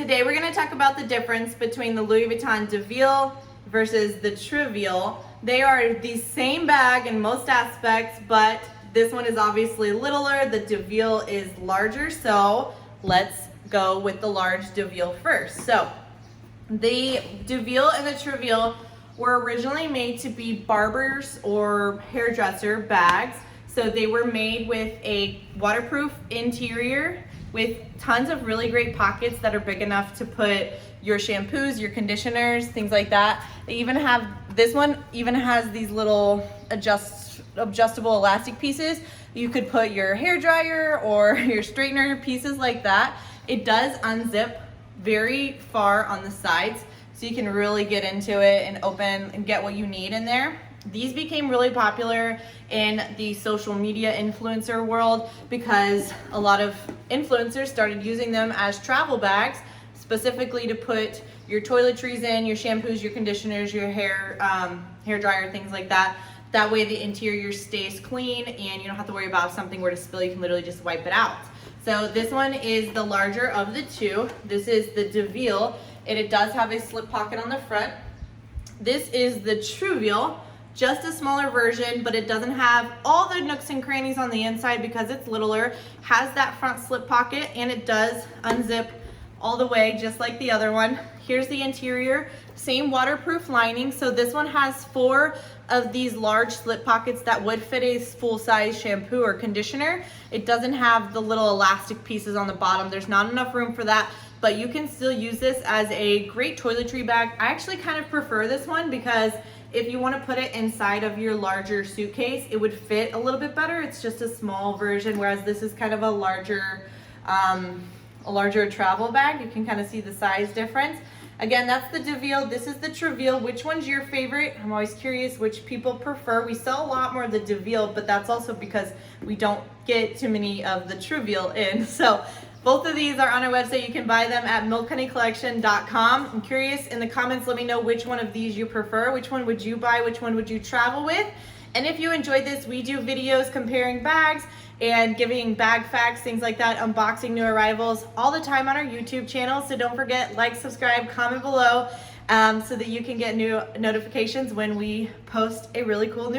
Today we're going to talk about the difference between the Louis Vuitton Deauville versus the Trouville. They are the same bag in most aspects, but this one is obviously littler. The Deauville is larger, so let's go with the large Deauville first. So the Deauville and the Trouville were originally made to be barbers or hairdresser bags. So they were made with a waterproof interior with tons of really great pockets that are big enough to put your shampoos, your conditioners, things like that. They even have, this one even has these little adjustable elastic pieces. You could put your hair dryer or your straightener, pieces like that. It does unzip very far on the sides, so you can really get into it and open and get what you need in there. These became really popular in the social media influencer world because a lot of influencers started using them as travel bags, specifically to put your toiletries in, your shampoos, your conditioners, your hair dryer, things like that. That way the interior stays clean and you don't have to worry about if something were to spill, you can literally just wipe it out. So this one is the larger of the two. This is the Deauville, and it does have a slip pocket on the front. This is the Trouville, just a smaller version, but it doesn't have all the nooks and crannies on the inside because it's littler, has that front slip pocket, and it does unzip all the way just like the other one. Here's the interior, same waterproof lining. So this one has 4 of these large slip pockets that would fit a full-size shampoo or conditioner. It doesn't have the little elastic pieces on the bottom. There's not enough room for that, but you can still use this as a great toiletry bag. I actually kind of prefer this one because if you want to put it inside of your larger suitcase, it would fit a little bit better. It's just a small version, whereas this is kind of a larger travel bag. You can kind of see the size difference. Again, that's the Deauville. This is the Trouville. Which one's your favorite? I'm always curious which people prefer. We sell a lot more of the Deauville, but that's also because we don't get too many of the Trouville in. So both of these are on our website. You can buy them at milkhoneycollection.com. I'm curious, in the comments, let me know which one of these you prefer. Which one would you buy? Which one would you travel with? And if you enjoyed this, we do videos comparing bags and giving bag facts, things like that, unboxing new arrivals all the time on our YouTube channel. So don't forget, like, subscribe, comment below so that you can get new notifications when we post a really cool new